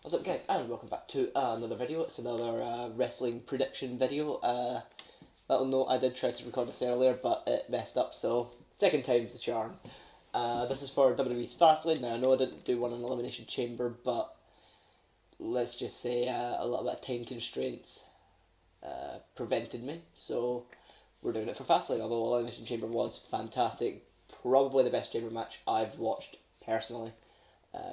What's up guys, and welcome back to another video. It's another wrestling prediction video. Little note, I did try to record this earlier, but it messed up, so second time's the charm. This is for WWE's Fastlane. Now I know I didn't do one in Elimination Chamber, but let's just say a little bit of time constraints prevented me, so we're doing it for Fastlane, although Elimination Chamber was fantastic. Probably the best chamber match I've watched personally.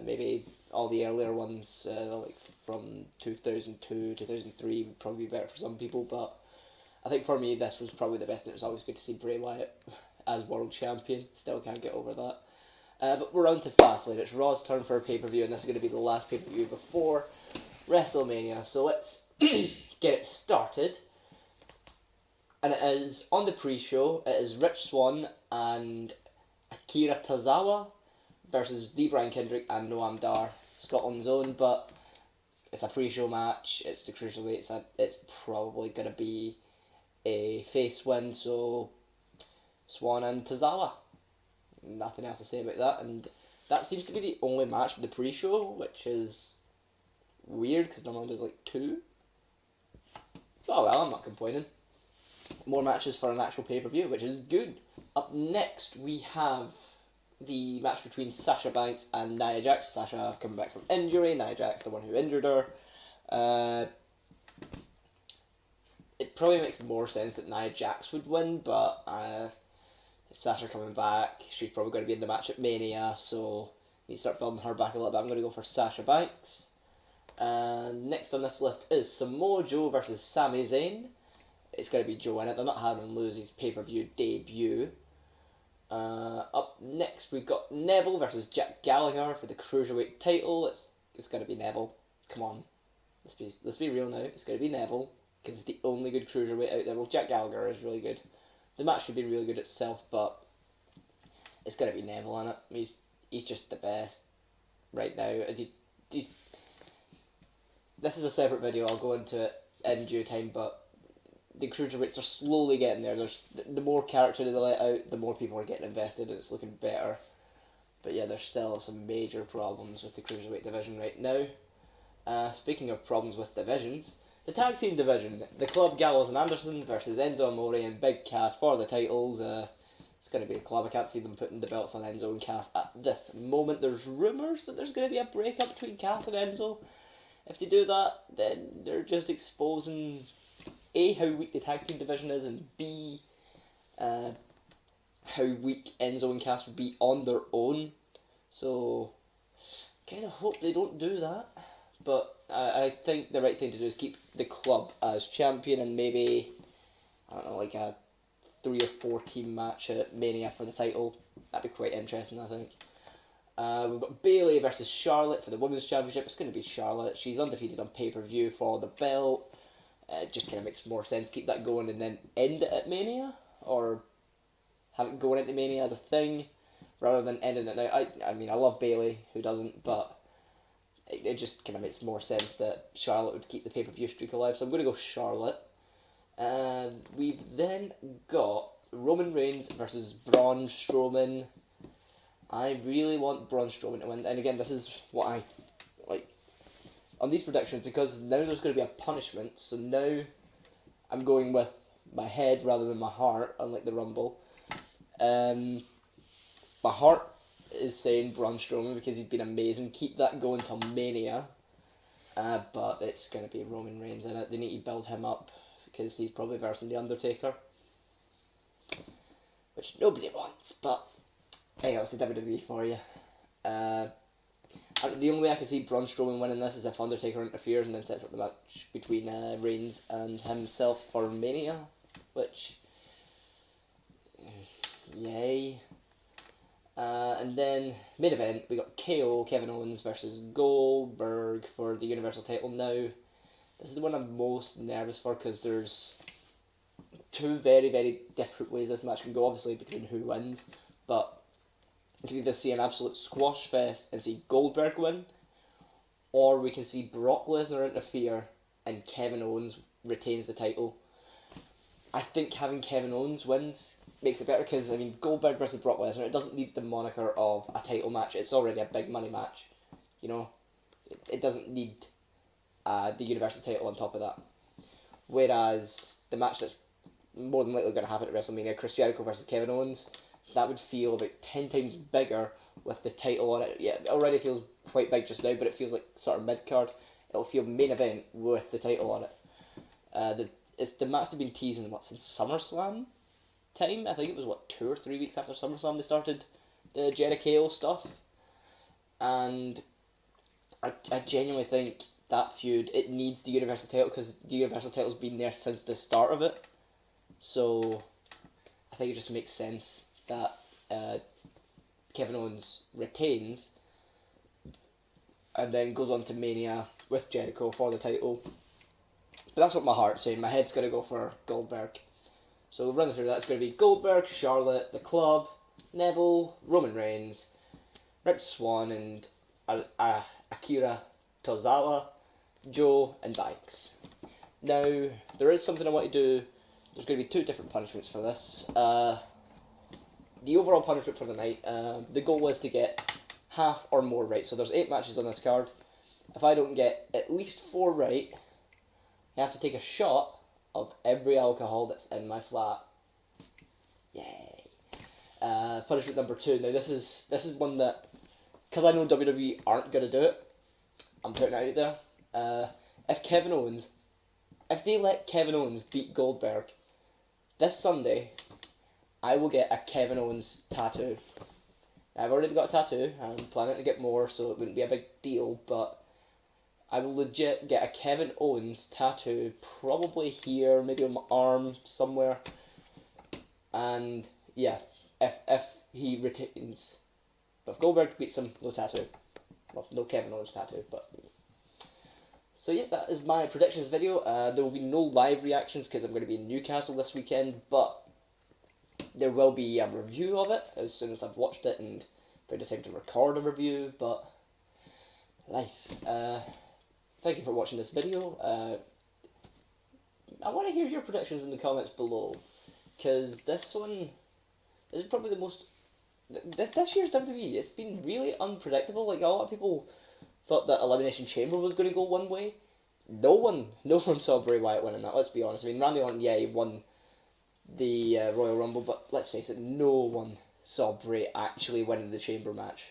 Maybe all the earlier ones, like from 2002, 2003, would probably be better for some people, but I think for me this was probably the best, and it was always good to see Bray Wyatt as world champion. Still can't get over that. But we're on to Fastlane. It's Raw's turn for a pay-per-view, and this is going to be the last pay-per-view before WrestleMania, so let's get it started. And it is, on the pre-show, it is Rich Swann and Akira Tozawa versus the Brian Kendrick and Noam Dar, Scotland's own, but it's a pre-show match, it's the cruiserweights, it's probably going to be a face win, so Swann and Tozawa. Nothing else to say about that, and that seems to be the only match of the pre-show, which is weird, because normally there's like two. Oh well, I'm not complaining. More matches for an actual pay-per-view, which is good. Up next, we have the match between Sasha Banks and Nia Jax. Sasha coming back from injury, Nia Jax the one who injured her. It probably makes more sense that Nia Jax would win, but Sasha coming back, she's probably going to be in the match at Mania, so you need to start building her back a little bit. I'm going to go for Sasha Banks. Next on this list is Samoa Joe versus Sami Zayn. It's going to be Joe in it. They're not having him lose his pay-per-view debut. Up next we've got Neville versus Jack Gallagher for the Cruiserweight title. It's going to be Neville. Come on, let's be real now. It's going to be Neville because it's the only good Cruiserweight out there. Well, Jack Gallagher is really good. The match should be really good itself, but it's going to be Neville in it. He's just the best right now. This is a separate video. I'll go into it in due time, but the Cruiserweights are slowly getting there. The more character they let out, the more people are getting invested, and it's looking better. But yeah, there's still some major problems with the Cruiserweight division right now. Speaking of problems with divisions, the tag team division, the club Gallows and Anderson versus Enzo Amore and Big Cass for the titles. It's going to be a club. I can't see them putting the belts on Enzo and Cass at this moment. There's rumours that there's going to be a breakup between Cass and Enzo. If they do that, then they're just exposing A, how weak the tag team division is, and B, how weak Enzo and Cass would be on their own. So, kind of hope they don't do that. But I think the right thing to do is keep the club as champion, and maybe, I don't know, like a 3 or 4 team match at Mania for the title. That'd be quite interesting, I think. We've got Bayley versus Charlotte for the Women's Championship. It's going to be Charlotte. She's undefeated on pay-per-view for the belt. It just kind of makes more sense. Keep that going and then end it at Mania, or have it going into Mania as a thing, rather than ending it now. I mean, I love Bayley, who doesn't, but it just kind of makes more sense that Charlotte would keep the pay-per-view streak alive, so I'm going to go Charlotte. And we've then got Roman Reigns versus Braun Strowman. I really want Braun Strowman to win, and again, this is what I like on these predictions, because now there's going to be a punishment, so now I'm going with my head rather than my heart, unlike the Rumble. My heart is saying Braun Strowman because he's been amazing. Keep that going till Mania. But it's going to be Roman Reigns in it. They need to build him up because he's probably versing The Undertaker, which nobody wants, but hey, it's the WWE for you. The only way I can see Braun Strowman winning this is if Undertaker interferes and then sets up the match between Reigns and himself for Mania, which, yay. And then, main event, we got KO, Kevin Owens versus Goldberg for the Universal title. Now, this is the one I'm most nervous for, because there's two very, very different ways this match can go, obviously, between who wins, but we can either see an absolute squash fest and see Goldberg win, or we can see Brock Lesnar interfere and Kevin Owens retains the title. I think having Kevin Owens wins makes it better, because, I mean, Goldberg versus Brock Lesnar, it doesn't need the moniker of a title match. It's already a big money match, you know? it doesn't need the Universal title on top of that. Whereas the match that's more than likely going to happen at WrestleMania, Chris Jericho versus Kevin Owens, that would feel about 10 times bigger with the title on it. Yeah, it already feels quite big just now, but it feels like sort of mid-card. It'll feel main event with the title on it. The match had been teasing, since SummerSlam time? I think it was, 2 or 3 weeks after SummerSlam they started the Jericho stuff. And I genuinely think that feud, it needs the Universal title, because the Universal title's been there since the start of it. So I think it just makes sense that Kevin Owens retains and then goes on to Mania with Jericho for the title. But that's what my heart's saying. My head's going to go for Goldberg. So we'll run through that. It's going to be Goldberg, Charlotte, The Club, Neville, Roman Reigns, Rich Swann and Akira Tozawa, Joe and Banks. Now, there is something I want to do. There's going to be 2 different punishments for this. The overall punishment for the night, the goal was to get half or more right. So there's 8 matches on this card. If I don't get at least 4 right, I have to take a shot of every alcohol that's in my flat. Yay. Punishment number 2. Now this is one that, because I know WWE aren't going to do it, I'm putting it out there. If they let Kevin Owens beat Goldberg, this Sunday, I will get a Kevin Owens tattoo. I've already got a tattoo. I'm planning to get more, so it wouldn't be a big deal, but I will legit get a Kevin Owens tattoo, probably here, maybe on my arm, somewhere. And, yeah, if he retains. But if Goldberg beats him, no tattoo. Well, no Kevin Owens tattoo, but... So yeah, that is my predictions video. There will be no live reactions because I'm going to be in Newcastle this weekend, but there will be a review of it as soon as I've watched it and found the time to record a review, but life. Thank you for watching this video. I want to hear your predictions in the comments below, because this is probably the most... This year's WWE, it's been really unpredictable. Like, a lot of people thought that Elimination Chamber was going to go one way. No one saw Bray Wyatt winning that, let's be honest. I mean, Randy Orton, yeah, he won the Royal Rumble, but let's face it, no one saw Bray actually winning the Chamber match.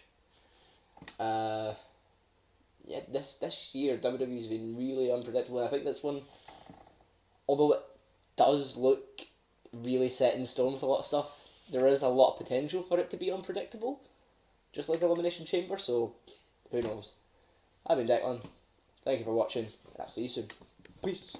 Yeah, this year, WWE's been really unpredictable. I think this one, although it does look really set in stone with a lot of stuff, there is a lot of potential for it to be unpredictable, just like Elimination Chamber, so who knows. I've been Declan. Thank you for watching, and I'll see you soon. Peace.